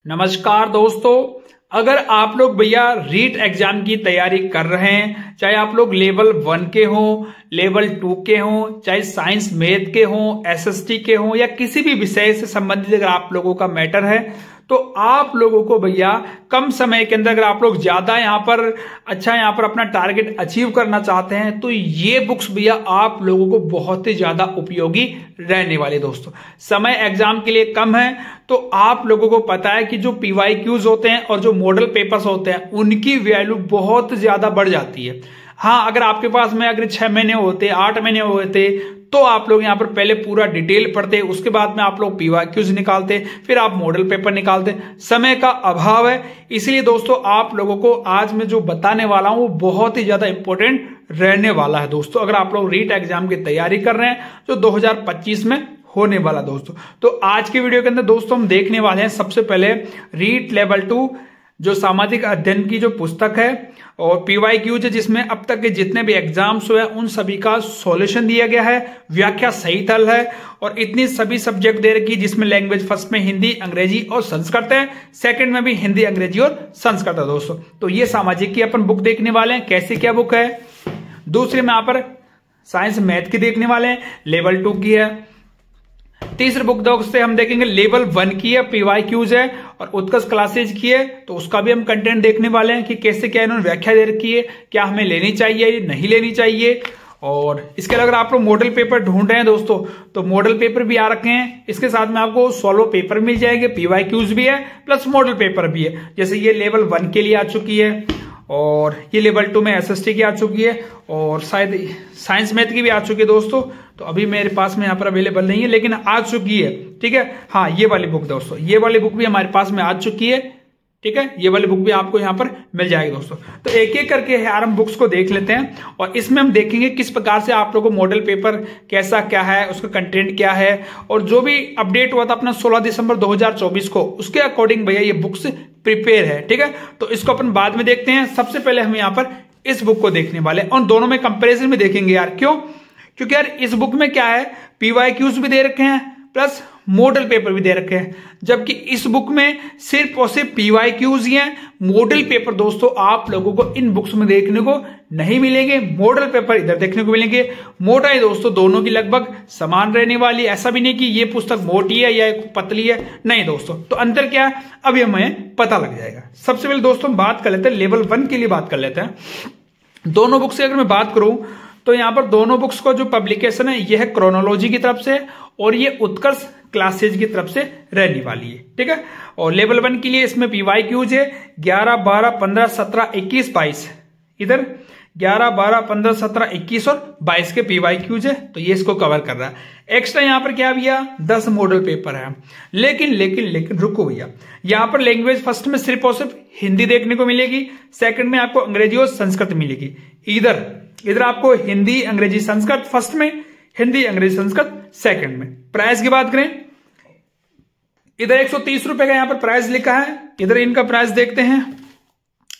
नमस्कार दोस्तों, अगर आप लोग भैया रीट एग्जाम की तैयारी कर रहे हैं, चाहे आप लोग लेवल 1 के हों, लेवल 2 के हों, चाहे साइंस मैथ के हों, एसएसटी के हों या किसी भी विषय से संबंधित अगर आप लोगों का मैटर है तो आप लोगों को भैया कम समय के अंदर अगर आप लोग ज्यादा यहाँ पर अपना टारगेट अचीव करना चाहते हैं तो ये बुक्स भैया आप लोगों को बहुत ही ज्यादा उपयोगी रहने वाले। दोस्तों समय एग्जाम के लिए कम है तो आप लोगों को पता है कि जो पीवाईक्यूज होते हैं और जो मॉडल पेपर्स होते हैं उनकी वैल्यू बहुत ज्यादा बढ़ जाती है। हाँ, अगर आपके पास में अगर 6 महीने होते, 8 महीने होते तो आप लोग यहाँ पर पहले पूरा डिटेल पढ़ते, उसके बाद में आप लोग पीवाईक्यूज निकालते, फिर आप मॉडल पेपर निकालते। समय का अभाव है, इसलिए दोस्तों आप लोगों को आज मैं जो बताने वाला हूं वो बहुत ही ज्यादा इंपॉर्टेंट रहने वाला है। दोस्तों अगर आप लोग रीट एग्जाम की तैयारी कर रहे हैं जो 2025 में होने वाला दोस्तों, तो आज के वीडियो के अंदर दोस्तों हम देखने वाले हैं सबसे पहले रीट लेवल 2 जो सामाजिक अध्ययन की जो पुस्तक है और पीवाईक्यूज जिसमें अब तक के जितने भी एग्जाम्स हुए उन सभी का सॉल्यूशन दिया गया है, व्याख्या सही तल है और इतनी सभी सब्जेक्ट दे रखी जिसमें लैंग्वेज फर्स्ट में हिंदी, अंग्रेजी और संस्कृत है, सेकंड में भी हिंदी, अंग्रेजी और संस्कृत है। दोस्तों तो ये सामाजिक की अपन बुक देखने वाले हैं, कैसी क्या बुक है। दूसरे में यहाँ पर साइंस मैथ की देखने वाले हैं, लेवल 2 की है। तीसरे बुक दोस्तों हम देखेंगे लेवल 1 की है, पीवाईक्यूज है और उत्कर्ष क्लासेज की है, तो उसका भी हम कंटेंट देखने वाले हैं कि कैसे क्या इन्होंने व्याख्या दे रखी है, क्या हमें लेनी चाहिए नहीं लेनी चाहिए। और इसके अलावा अगर आप लोग मॉडल पेपर ढूंढ रहे हैं दोस्तों तो मॉडल पेपर भी आ रखे हैं, इसके साथ में आपको सॉल्व पेपर मिल जाएंगे, पीवाईक्यूज भी है प्लस मॉडल पेपर भी है। जैसे ये लेवल 1 के लिए आ चुकी है और ये लेवल 2 में एसएसटी की आ चुकी है और शायद साइंस मैथ की भी आ चुकी है दोस्तों। तो अभी मेरे पास में यहाँ पर अवेलेबल नहीं है लेकिन आ चुकी है, ठीक है। हाँ, ये वाली बुक दोस्तों, ये वाली बुक भी हमारे पास में आ चुकी है, ठीक है। ये वाली बुक भी आपको यहाँ पर मिल जाएगी दोस्तों। तो एक एक करके यार हम बुक्स को देख लेते हैं और इसमें हम देखेंगे किस प्रकार से आप लोगों को मॉडल पेपर कैसा क्या है, उसका कंटेंट क्या है और जो भी अपडेट हुआ था अपना 16 दिसंबर 2024 को, उसके अकॉर्डिंग भैया ये बुक्स प्रिपेयर है, ठीक है। तो इसको अपन बाद में देखते हैं। सबसे पहले हम यहाँ पर इस बुक को देखने वाले और दोनों में कंपेरिजन में देखेंगे यार। क्यों? क्योंकि यार इस बुक में क्या है, पीवाईक्यूज भी दे रखे हैं प्लस मॉडल पेपर भी दे रखे हैं, जबकि इस बुक में सिर्फ और सिर्फ पीवाईक्यूज ही हैं। मॉडल पेपर दोस्तों आप लोगों को इन बुक्स में देखने को नहीं मिलेंगे, मॉडल पेपर इधर देखने को मिलेंगे। मोटाई दोस्तों दोनों की लगभग समान रहने वाली, ऐसा भी नहीं कि ये पुस्तक मोटी है या पतली है, नहीं दोस्तों। तो अंतर क्या है अभी हमें पता लग जाएगा। सबसे पहले दोस्तों हम बात कर लेते हैं लेवल 1 के लिए बात कर लेते हैं। दोनों बुक्स से अगर मैं बात करूं तो यहां पर दोनों बुक्स का जो पब्लिकेशन है यह क्रोनोलॉजी की तरफ से और ये उत्कर्ष क्लासेज की तरफ से रहने वाली है, ठीक है। और लेवल 1 के लिए इसमें पीवाईक्यूज है 11, 12, 15, 17, 21, 22, इधर 11, 12, 15, 17, 21 और 22 के पीवाईक्यूज है, तो ये इसको कवर कर रहा है। एक्स्ट्रा यहां पर क्या भैया 10 मॉडल पेपर है। लेकिन रुको भैया, यहां पर लैंग्वेज फर्स्ट में सिर्फ और सिर्फ हिंदी देखने को मिलेगी, सेकंड में आपको अंग्रेजी और संस्कृत मिलेगी। इधर आपको हिंदी, अंग्रेजी, संस्कृत फर्स्ट में, हिंदी, अंग्रेजी, संस्कृत सेकंड में। प्राइस की बात करें, इधर 130 रुपए का यहां पर प्राइस लिखा है, इधर इनका प्राइस देखते हैं,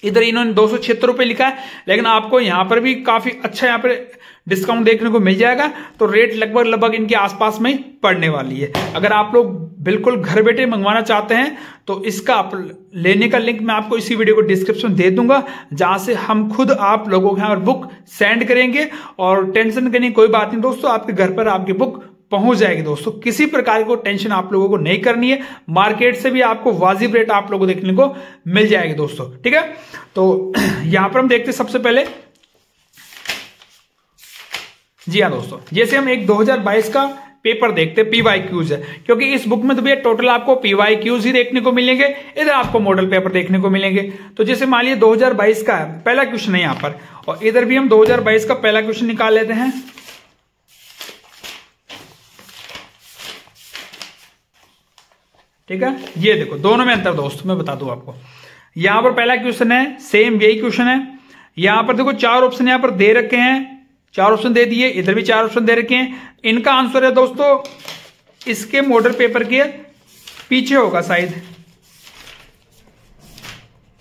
इधर इन्होंने 276 रुपए लिखा है, लेकिन आपको यहां पर भी काफी अच्छा यहां पर डिस्काउंट देखने को मिल जाएगा। तो रेट लगभग इनके आसपास में पड़ने वाली है। अगर आप लोग बिल्कुल घर बैठे मंगवाना चाहते हैं तो इसका लेने का लिंक मैं आपको इसी वीडियो को डिस्क्रिप्शन दे दूंगा, जहां से हम खुद आप लोगों के यहाँ बुक सेंड करेंगे और टेंशन करने की कोई बात नहीं दोस्तों, आपके घर पर आपकी बुक पहुंच जाएगी दोस्तों। किसी प्रकार की टेंशन आप लोगों को नहीं करनी है, मार्केट से भी आपको वाजिब रेट आप लोगों को देखने को मिल जाएगी दोस्तों, ठीक है। तो यहां पर हम देखते हैं सबसे पहले, जी हाँ दोस्तों, जैसे हम एक 2022 का पेपर देखते हैं, पीवाईक्यूज है, क्योंकि इस बुक में तो भैया टोटल आपको पीवाईक्यूज ही देखने को मिलेंगे, इधर आपको मॉडल पेपर देखने को मिलेंगे। तो जैसे मान लीजिए 2022 का है, पहला क्वेश्चन है यहां पर और इधर भी हम 2022 का पहला क्वेश्चन निकाल लेते हैं। ठीक है, ये देखो दोनों में अंतर दोस्तों मैं बता दूं आपको। यहां पर पहला क्वेश्चन है, सेम यही क्वेश्चन है। यहां पर देखो 4 ऑप्शन यहां पर दे रखे हैं, 4 ऑप्शन दे दिए, इधर भी 4 ऑप्शन दे रखे हैं। इनका आंसर है दोस्तों इसके मॉडल पेपर के पीछे होगा शायद,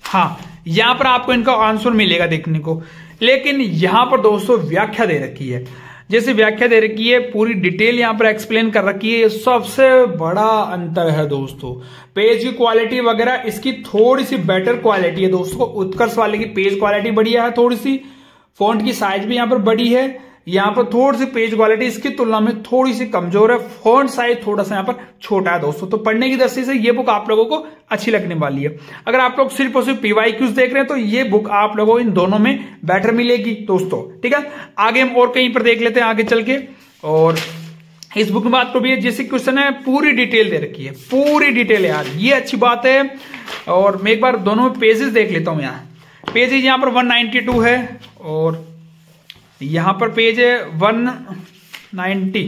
हाँ यहां पर आपको इनका आंसर मिलेगा देखने को। लेकिन यहां पर दोस्तों व्याख्या दे रखी है, जैसे व्याख्या दे रखी है, पूरी डिटेल यहाँ पर एक्सप्लेन कर रखी है। ये सबसे बड़ा अंतर है दोस्तों। पेज की क्वालिटी वगैरह इसकी थोड़ी सी बेटर क्वालिटी है दोस्तों। उत्कर्ष वाले की पेज क्वालिटी बढ़िया है थोड़ी सी, फॉन्ट की साइज भी यहाँ पर बड़ी है। यहाँ पर थोड़ी सी पेज क्वालिटी इसकी तुलना में थोड़ी सी कमजोर है, फॉन्ट साइज थोड़ा सा यहाँ पर छोटा है दोस्तों। तो पढ़ने की दृष्टि से ये बुक आप लोगों को अच्छी लगने वाली है। अगर आप लोग सिर्फ और सिर्फ PYQs देख रहे हैं तो ये बुक आप लोगों को इन दोनों में बेटर मिलेगी दोस्तों, ठीक है। आगे हम और कहीं पर देख लेते हैं आगे चल के। और इस बुक में बात को भी जैसे क्वेश्चन है पूरी डिटेल दे रखी है, पूरी डिटेल यार, ये अच्छी बात है। और मैं एक बार दोनों में पेजेस देख लेता हूं। यहाँ पेजेस यहाँ पर 192 है और यहां पर पेज है 190,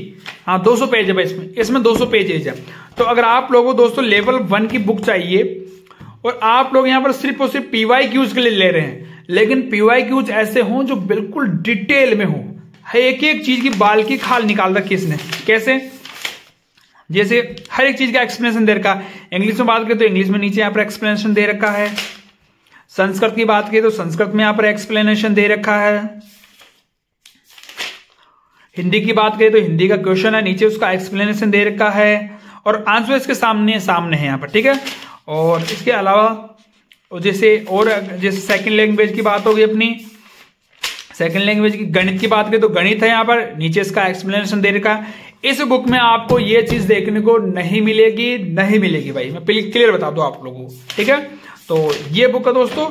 हाँ 200 पेज है इसमें 200 पेजेज है। तो अगर आप लोगों को दोस्तों लेवल 1 की बुक चाहिए और आप लोग यहां पर सिर्फ और सिर्फ PYQs के लिए ले रहे हैं, लेकिन PYQs ऐसे हों जो बिल्कुल डिटेल में हो, एक एक चीज की बाल की खाल निकाल रखी इसने। कैसे? जैसे हर एक चीज का एक्सप्लेनेशन दे रखा है। इंग्लिश में बात करें तो इंग्लिश में नीचे यहां पर एक्सप्लेनेशन दे रखा है। संस्कृत की बात करें तो संस्कृत में यहां पर एक्सप्लेनेशन दे रखा है। हिंदी की बात करें तो हिंदी का क्वेश्चन है, नीचे उसका एक्सप्लेनेशन दे रखा है और आंसर इसके सामने है यहाँ पर, ठीक है। और इसके अलावा जैसे सेकंड लैंग्वेज की बात होगी अपनी, सेकंड लैंग्वेज की गणित की बात करें तो गणित है यहाँ पर, नीचे इसका एक्सप्लेनेशन दे रखा है। इस बुक में आपको ये चीज देखने को नहीं मिलेगी भाई, मैं क्लियर बता दूं आप लोगों को, ठीक है। तो ये बुक है दोस्तों।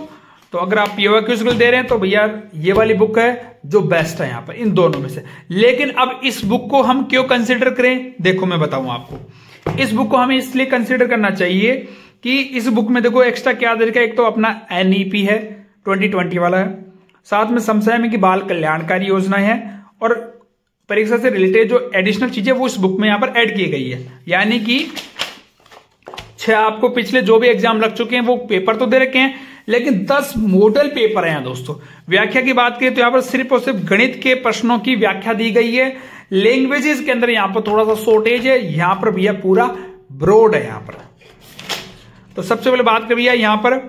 तो अगर आप PYQs दे रहे हैं तो भैया ये वाली बुक है जो बेस्ट है यहाँ पर इन दोनों में से। लेकिन अब इस बुक को हम क्यों कंसिडर करें, देखो मैं बताऊं आपको। इस बुक को हमें इसलिए कंसिडर करना चाहिए कि इस बुक में देखो एक्स्ट्रा क्या दे रखा है। एक तो अपना NEP है 2020 वाला है, साथ में समसामयिक की बाल कल्याणकारी योजना है और परीक्षा से रिलेटेड जो एडिशनल चीजें वो इस बुक में यहाँ पर ऐड की गई है। यानी कि 6 आपको पिछले जो भी एग्जाम लग चुके हैं वो पेपर तो दे रखे हैं, लेकिन 10 मॉडल पेपर हैं दोस्तों। व्याख्या की बात करें तो यहाँ पर सिर्फ और सिर्फ गणित के प्रश्नों की व्याख्या दी गई है। लैंग्वेजेस के अंदर यहाँ पर थोड़ा सा शॉर्टेज है, यहाँ पर भैया पूरा ब्रॉड है यहाँ पर। तो सबसे पहले बात करिए यहाँ पर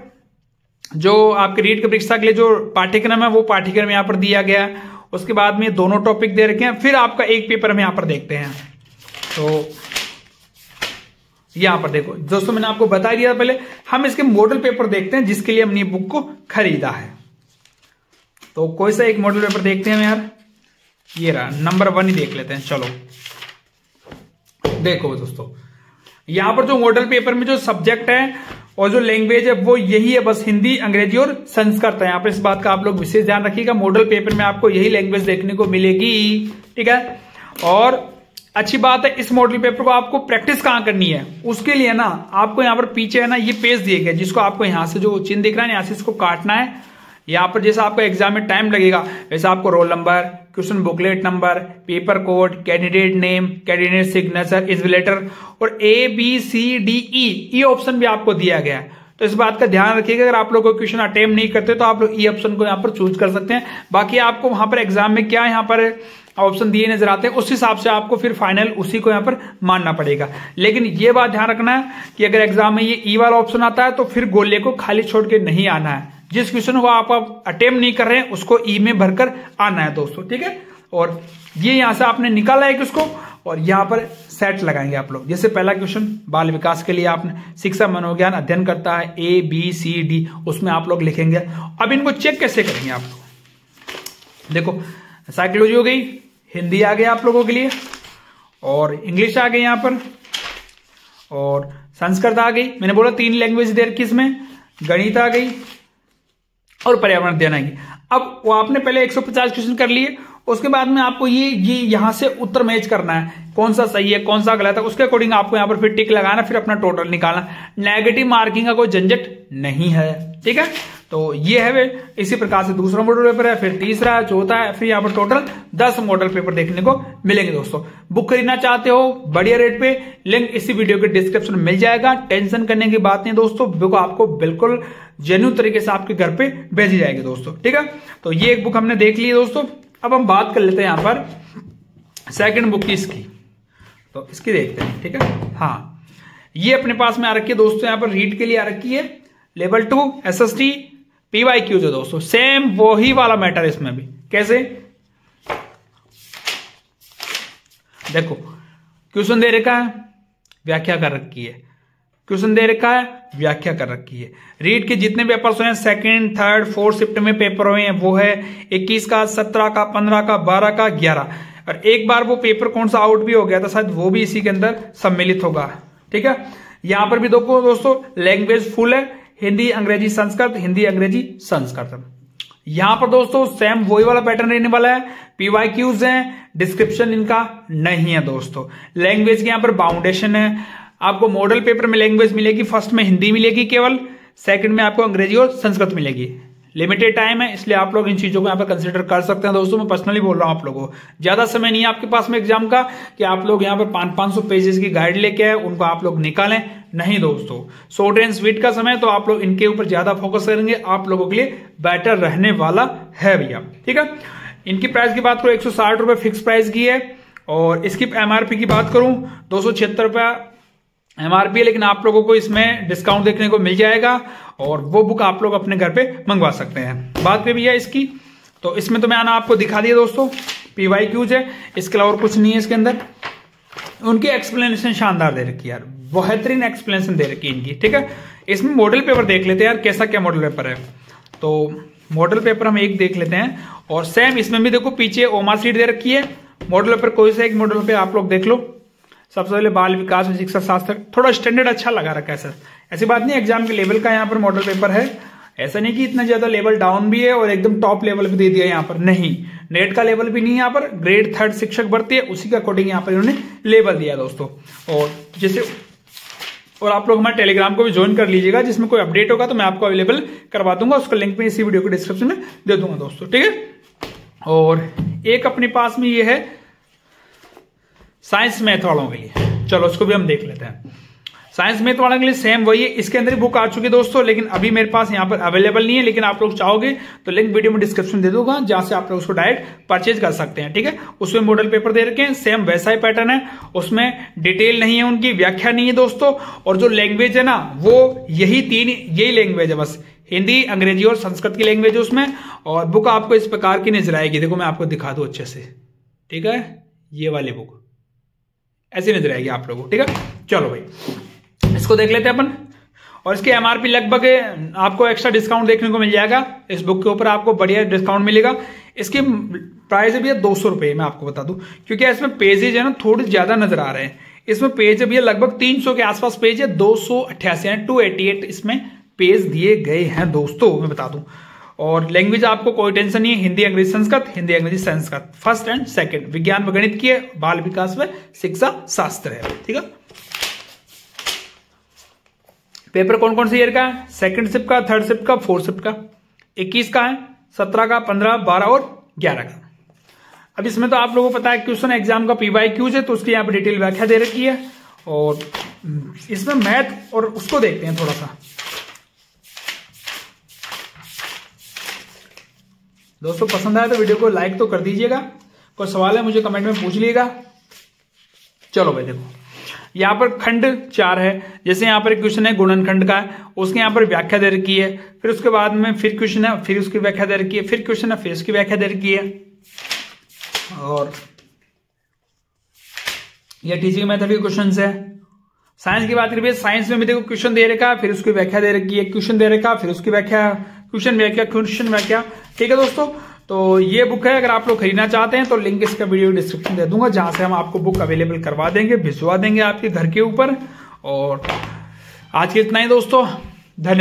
जो आपके रीट की परीक्षा के लिए जो पाठ्यक्रम है वो पाठ्यक्रम यहाँ पर दिया गया है। उसके बाद में दोनों टॉपिक दे रखे हैं, फिर आपका एक पेपर हम यहाँ पर देखते हैं। तो यहां पर देखो दोस्तों, मैंने आपको बता दिया पहले, हम इसके मॉडल पेपर देखते हैं जिसके लिए हमने बुक को खरीदा है। तो कोई सा एक मॉडल पेपर देखते हैं यार, ये रहा नंबर 1 ही देख लेते हैं। चलो देखो दोस्तों, यहां पर जो मॉडल पेपर में जो सब्जेक्ट है और जो लैंग्वेज है वो यही है, बस हिंदी, अंग्रेजी और संस्कृत है। यहां पर इस बात का आप लोग विशेष ध्यान रखिएगा, मॉडल पेपर में आपको यही लैंग्वेज देखने को मिलेगी, ठीक है। और अच्छी बात है, इस मॉडल पेपर को आपको प्रैक्टिस कहां करनी है उसके लिए ना आपको यहां पर पीछे है ना ये पेज दिए गए, जिसको आपको यहां से जो चिन्ह दिख रहा है यहां से इसको काटना है। यहां पर जैसा आपको एग्जाम में टाइम लगेगा वैसे आपको roll number, question booklet number, paper code, candidate name, candidate signature, invigilator और ABCDE ऑप्शन भी आपको दिया गया है। तो इस बात का ध्यान रखिएगा, अगर आप लोग कोई क्वेश्चन अटेम्प्ट नहीं करते तो आप लोग ऑप्शन को यहाँ पर चूज कर सकते हैं। बाकी आपको वहां पर एग्जाम में क्या यहाँ पर ऑप्शन दिए नजर आते हैं उस हिसाब से आपको फिर फाइनल उसी को यहाँ पर मानना पड़ेगा। लेकिन ये बात ध्यान रखना है कि अगर एग्जाम में ये E वाला ऑप्शन आता है तो फिर गोले को खाली छोड़ के नहीं आना है। जिस क्वेश्चन को आप अटेम्प्ट नहीं कर रहे हैं उसको E में भरकर आना है दोस्तों, ठीक है। और ये यहां से आपने निकाला है कि उसको, और यहां पर सेट लगाएंगे आप लोग। जैसे पहला क्वेश्चन बाल विकास के लिए आपने शिक्षा मनोविज्ञान अध्ययन करता है ABCD, उसमें आप लोग लिखेंगे। अब इनको चेक कैसे करेंगे आप लोग, देखो साइकोलॉजी हो गई, हिंदी आ गया आप लोगों के लिए, और इंग्लिश आ गई यहां पर, और संस्कृत आ गई। मैंने बोला 3 लैंग्वेज दे रखी इसमें, गणित आ गई और पर्यावरण अध्ययन आएगी। अब वो आपने पहले 150 क्वेश्चन कर लिए, उसके बाद में आपको ये यहां से उत्तर मैच करना है, कौन सा सही है कौन सा गलत है, उसके अकॉर्डिंग आपको यहां पर फिर टिक लगाना, फिर अपना टोटल निकालना। नेगेटिव मार्किंग का कोई झंझट नहीं है, ठीक है। तो ये है वे, इसी प्रकार से दूसरा मॉडल पेपर है, फिर तीसरा है, चौथा है, फिर यहाँ पर टोटल 10 मॉडल पेपर देखने को मिलेंगे दोस्तों। बुक खरीदना चाहते हो बढ़िया रेट पे, लिंक इसी वीडियो के डिस्क्रिप्शन में मिल जाएगा। टेंशन करने की बात नहीं दोस्तों, बुक आपको बिल्कुल जेन्युइन तरीके से आपके घर पे भेजी जाएगी दोस्तों, ठीक है। तो ये एक बुक हमने देख ली है दोस्तों। अब हम बात कर लेते हैं यहाँ पर सेकंड बुक की, इसकी तो इसकी देखते हैं, ठीक है। हाँ, ये अपने पास में आ रखी है दोस्तों, यहाँ पर रीड के लिए आ रखी है, लेवल 2 SST PYQ जो दोस्तों सेम वही वाला मैटर इसमें भी। कैसे? देखो क्वेश्चन दे रखा है, व्याख्या कर रखी है, क्वेश्चन दे रखा है, व्याख्या कर रखी है। रीट के जितने पेपर्स हुए हैं, सेकंड, थर्ड, फोर्थ शिफ्ट में पेपर हुए हैं, वो है 21 का, 17 का, 15 का, 12 का, 11। और एक बार वो पेपर कौन सा आउट भी हो गया था शायद, वो भी इसी के अंदर सम्मिलित होगा। ठीक है, यहां पर भी देखो दोस्तों लैंग्वेज फुल है, हिंदी, अंग्रेजी, संस्कृत, हिंदी, अंग्रेजी, संस्कृत। यहां पर दोस्तों सेम वही वाला पैटर्न रहने वाला है, पीवाईक्यूज हैं, डिस्क्रिप्शन इनका नहीं है दोस्तों। लैंग्वेज के यहां पर बाउंडेशन है, आपको मॉडल पेपर में लैंग्वेज मिलेगी, फर्स्ट में हिंदी मिलेगी केवल, सेकंड में आपको अंग्रेजी और संस्कृत मिलेगी। लिमिटेड टाइम है, इसलिए आप लोग इन चीजों को यहाँ पर कंसिडर कर सकते हैं दोस्तों। मैं पर्सनली बोल रहा हूं आप लोगों को, ज्यादा समय नहीं है आपके पास में एग्जाम का कि आप लोग यहाँ पर 500 पेजेस की गाइड लेके आए, उनको आप लोग निकालें। नहीं दोस्तों, शॉर्ट एंड स्वीट का समय, तो आप लोग इनके ऊपर ज्यादा फोकस करेंगे, आप लोगों के लिए बेटर रहने वाला है भैया। ठीक है, इनकी प्राइस की बात करूं 160 रुपए फिक्स प्राइस की है, और इसकी एमआरपी की बात करूं 276 रुपया एमआरपी है, लेकिन आप लोगों को इसमें डिस्काउंट देखने को मिल जाएगा, और वो बुक आप लोग अपने घर पे मंगवा सकते हैं। बात पे भैया इसकी, तो इसमें तो मैंने आपको दिखा दिया दोस्तों, पीवाईक्यूज है, इसके अलावा और कुछ नहीं है इसके अंदर। उनकी एक्सप्लेनेशन शानदार दे रखी है यार, बेहतरीन एक्सप्लेनेशन दे रखी है इनकी। ठीक है, इसमें मॉडल पेपर देख लेते हैं यार, कैसा क्या मॉडल पेपर है। तो मॉडल पेपर हम एक देख लेते हैं, और सेम इसमें भी देखो पीछे ओमार सीट दे रखी है। मॉडल पेपर कोई सा एक मॉडल पेपर आप लोग देख लो। सबसे पहले बाल विकास और शिक्षा शास्त्र, थोड़ा स्टैंडर्ड अच्छा लगा रखा है सर, ऐसी बात नहीं, एग्जाम के लेवल का यहाँ पर मॉडल पेपर है, ऐसा नहीं कि इतना ज्यादा लेवल डाउन भी है और एकदम टॉप लेवल पे दे दिया यहाँ पर, नहीं, नेट का लेवल भी नहीं है यहाँ पर, ग्रेड 3 शिक्षक भर्ती है, उसी के अकॉर्डिंग यहाँ पर इन्होंने लेवल दिया दोस्तों। और जैसे, और आप लोग हमारे टेलीग्राम को भी ज्वाइन कर लीजिएगा, जिसमें कोई अपडेट होगा तो मैं आपको अवेलेबल करवा दूंगा, उसका लिंक मैं इसी वीडियो के डिस्क्रिप्शन में दे दूंगा दोस्तों। ठीक है, और एक अपने पास में ये है साइंस मैथ वालों के लिए, चलो उसको भी हम देख लेते हैं। साइंस मैथ वालों के लिए सेम वही है, इसके अंदर ही बुक आ चुकी है दोस्तों, लेकिन अभी मेरे पास यहाँ पर अवेलेबल नहीं है, लेकिन आप लोग चाहोगे तो लिंक वीडियो में डिस्क्रिप्शन दे दूंगा, जहां से आप लोग उसको डायरेक्ट परचेज कर सकते हैं। ठीक है, उसमें मॉडल पेपर दे रखे हैं, सेम वैसा ही पैटर्न है, उसमें डिटेल नहीं है, उनकी व्याख्या नहीं है दोस्तों, और जो लैंग्वेज है ना वो यही लैंग्वेज है बस, हिंदी, अंग्रेजी और संस्कृत की लैंग्वेज है उसमें। और बुक आपको इस प्रकार की नजर आएगी, देखो मैं आपको दिखा दूं अच्छे से। ठीक है, ये वाली बुक ऐसी नजर आएगी आप लोगों को। ठीक है, चलो भाई इसको देख लेते हैं अपन, और इसकी एमआरपी लगभग आपको एक्स्ट्रा डिस्काउंट देखने को मिल जाएगा, इस बुक के ऊपर आपको बढ़िया डिस्काउंट मिलेगा। इसकी प्राइस है भैया 200 रुपए, मैं आपको बता दूं, क्योंकि इसमें पेजेज है ना थोड़े ज्यादा नजर आ रहे हैं। इसमें पेज है भैया लगभग 300 के आसपास पेज है, 288 है, 288 इसमें पेज दिए गए हैं दोस्तों, मैं बता दूं। और लैंग्वेज आपको कोई टेंशन नहीं है, हिंदी, अंग्रेजी, संस्कृत, हिंदी, अंग्रेजी, संस्कृत, फर्स्ट एंड सेकंड, विज्ञान व गणित की है, बाल विकास व शिक्षा शास्त्र है। ठीक है, पेपर कौन कौन से ईयर का है, सेकंड शिफ्ट का, थर्ड शिफ्ट का, फोर्थ शिफ्ट का, 21 का है, 17 का, 15, 12 और 11 का। अब इसमें तो आप लोगों को पता है क्वेश्चन एग्जाम का पीवाईक्यूज है, तो उसकी यहाँ पर डिटेल व्याख्या दे रखी है, और इसमें मैथ और उसको देखते हैं थोड़ा सा। दोस्तों पसंद आया तो वीडियो को लाइक तो कर दीजिएगा, कोई सवाल है मुझे कमेंट में पूछ लीजिएगा। चलो भाई देखो, यहाँ पर खंड 4 है, जैसे यहाँ पर एक क्वेश्चन है गुणनखंड का है, उसके यहाँ पर व्याख्या दे रखी है, फिर उसके बाद में फिर क्वेश्चन है, फिर उसकी व्याख्या दे रखी है, फिर क्वेश्चन है, फिर उसकी व्याख्या दे रखी है। और ये टीचिंग मेथड के क्वेश्चन है। साइंस की बात करिए, साइंस में भी देखो क्वेश्चन दे रखा है, फिर उसकी व्याख्या दे रखी है, क्वेश्चन दे रखा, फिर उसकी व्याख्या, क्वेश्चन व्याख्या। ठीक है दोस्तों, तो ये बुक है, अगर आप लोग खरीदना चाहते हैं तो लिंक इसका वीडियो डिस्क्रिप्शन दे दूंगा, जहां से हम आपको बुक अवेलेबल करवा देंगे, भिजवा देंगे आपके घर के ऊपर। और आज के इतना ही दोस्तों, धन्यवाद।